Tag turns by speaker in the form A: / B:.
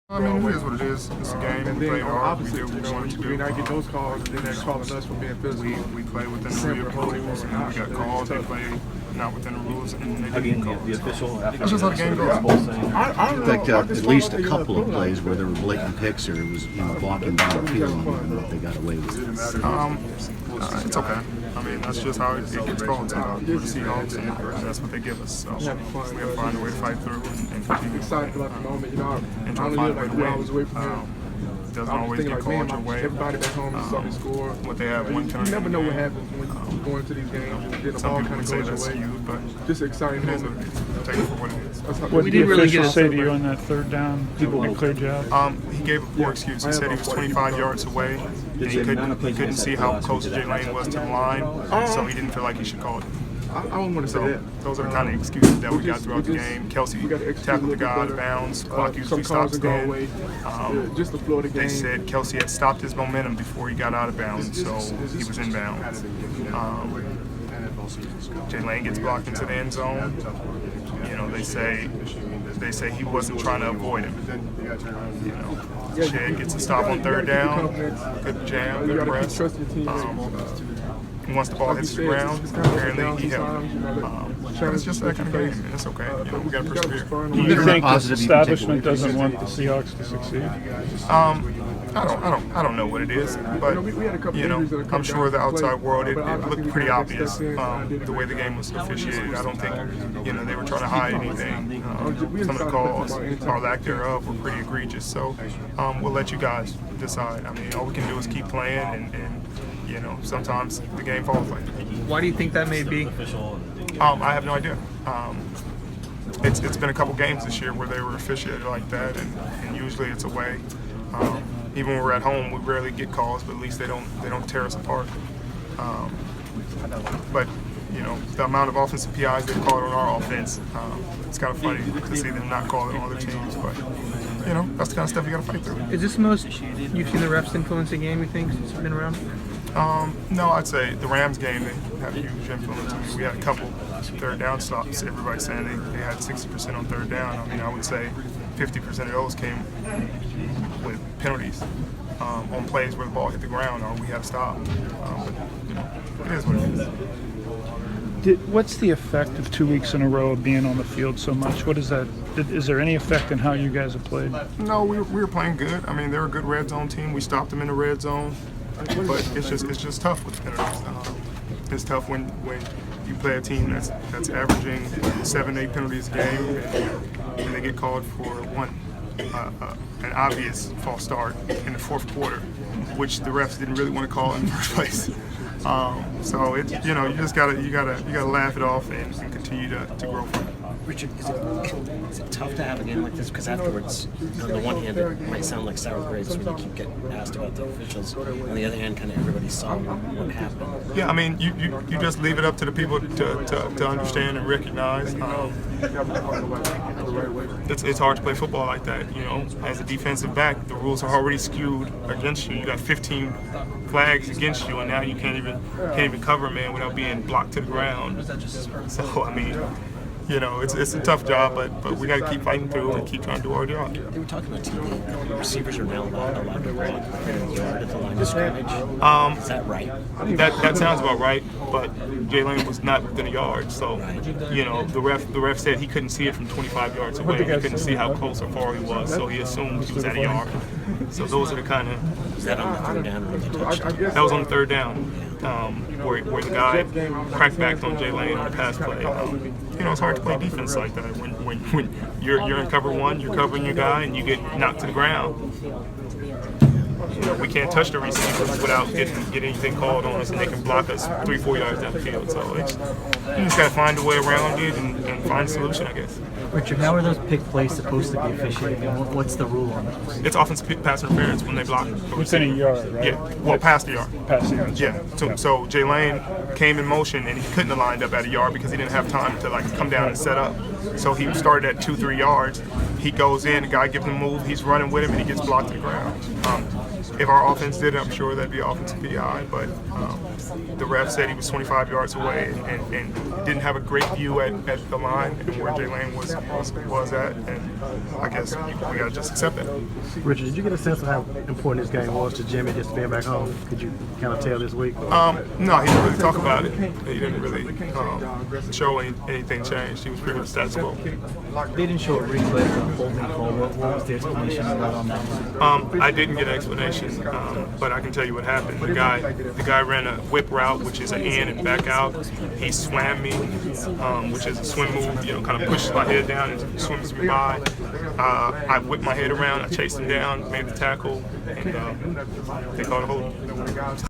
A: I mean, it is what it is. It's a game.
B: And
A: We play
B: then on the
A: hard. We
B: opposite,
A: do what we want to
B: we
A: do.
B: not get those calls, and then they're calling us for being physical.
A: We play within the rules, and we got called. They play not within the rules, and they
C: Again,
A: didn't call.
C: the official.
A: That's just how the game goes.
D: I think at least a couple of plays where there were blatant picks or it was blocking downfield and they got away with it.
A: It's okay. I mean, that's just how it gets called sometimes for the Seahawks, and that's what they give us. So we have to find a way to fight through and continue.
B: Excited about the moment,
A: and
B: I
A: try to
B: only
A: find
B: live
A: a way
B: like
A: to
B: 2 hours away
A: win.
B: from him.
A: Doesn't
B: I'm
A: always
B: thinking
A: get
B: like,
A: called
B: man,
A: your way.
B: everybody back home saw me score.
A: What they have one
B: You
A: penalty.
B: never know what happens when you go into these games. Then the ball
A: Some people
B: kind
A: would
B: of
A: say
B: goes
A: that's
B: your way.
A: you, but
B: Just an exciting
A: it is what
B: moment.
A: it is. Take it for what it is.
E: What did the official say to you on that third down? People that cleared you out?
A: He gave a poor excuse. He said he was 25 yards away, and he couldn't see how close Jay Lane was to the line, so he didn't feel like he should call it.
B: I don't want to say
A: So
B: that.
A: those are the kind of excuses that we got throughout the game. Kelsey tackled the guy out of bounds. Clock usually stops then.
B: Just the flow of the game.
A: They said Kelsey had stopped his momentum before he got out of bounds, so he was in bounds. Jay Lane gets blocked into the end zone. They say he wasn't trying to avoid him. Shed gets a stop on third down. Good jam, good press. Once the ball hits the ground, apparently he held it. It's just that kind of game, and it's okay. We got to persevere.
E: Do you think the establishment doesn't want the Seahawks to succeed?
A: I don't know what it is, but I'm sure the outside world it looked pretty obvious the way the game was officiated. I don't think they were trying to hide anything. Some of the calls or lack thereof were pretty egregious. So we'll let you guys decide. I mean, all we can do is keep playing, and sometimes the game falls like that.
F: Why do you think that may be?
A: I have no idea. It's been a couple games this year where they were officiated like that, and usually it's away. Even when we're at home, we rarely get calls, but at least they don't tear us apart. But the amount of offensive PIs they've called on our offense, it's kind of funny to see them not call it on other teams. But that's the kind of stuff you got to fight through.
F: Is this the most you've seen the refs influence a game, you think, since you've been around?
A: No, I'd say the Rams game, they had a huge influence. I mean, we had a couple third down stops. Everybody's saying they had 60% on third down. I mean, I would say 50% of those came with penalties on plays where the ball hit the ground or we had to stop. But it is what it is.
E: What's the effect of 2 weeks in a row of being on the field so much? What is that? Is there any effect in how you guys have played?
A: No, we were playing good. I mean, they're a good red zone team. We stopped them in the red zone. But it's just tough with penalties. It's tough when you play a team that's averaging 7-8 penalties a game, and they get called for an obvious false start in the fourth quarter, which the refs didn't really want to call in the first place. So it you just gotta laugh it off and continue to grow from it.
C: Richard, is it tough to have a game like this? Because afterwards, on the one hand, it might sound like sour grapes when you keep getting asked about the officials. On the other hand, kind of everybody saw what happened.
A: Yeah, I mean, you just leave it up to the people to understand and recognize. It's hard to play football like that. As a defensive back, the rules are already skewed against you. You got 15 flags against you, and now you can't even cover a man without being blocked to the ground. So I mean, it's a tough job, but we got to keep fighting through and keep trying to do our job.
C: They were talking about TV. Receivers are now allowed to block at the line of scrimmage. Is that right?
A: That sounds about right, but Jay Lane was not within a yard, so the ref said he couldn't see it from 25 yards away. He couldn't see how close or far he was, so he assumed he was at a yard. So those are the kind of.
C: Is that on the third down or the touchdown?
A: That was on the third down, where the guy cracked back on Jay Lane on the pass play. It's hard to play defense like that when you're in cover one, you're covering your guy, and you get knocked to the ground. We can't touch the receivers without getting anything called on us, and they can block us 3-4 yards down the field. So you just got to find a way around it and find a solution, I guess.
G: Richard, how are those pick plays supposed to be officiated? And what's the rule on those?
A: It's offensive pass interference when they block.
E: Within a yard, right?
A: Yeah, well, past the yard.
E: Past the yard.
A: Yeah. So Jay Lane came in motion, and he couldn't have lined up at a yard because he didn't have time to come down and set up. So he started at 2-3 yards. He goes in, the guy gives him a move, he's running with him, and he gets blocked to the ground. If our offense did it, I'm sure that'd be offensive PI, but the ref said he was 25 yards away and didn't have a great view at the line and where Jay Lane was at, and I guess we gotta just accept that.
H: Richard, did you get a sense of how important this game was to Jimmy just being back home? Could you kind of tell this week?
A: No, he didn't really talk about it. He didn't really show anything changed. He was pretty much status quo.
G: They didn't show a replay of the holding call. What was the explanation on that one?
A: I didn't get an explanation, but I can tell you what happened. The guy ran a whip route, which is an in and back out. He swam me, which is a swim move. Kind of pushes my head down and swims me by. I whipped my head around. I chased him down, made the tackle, and they called a hold.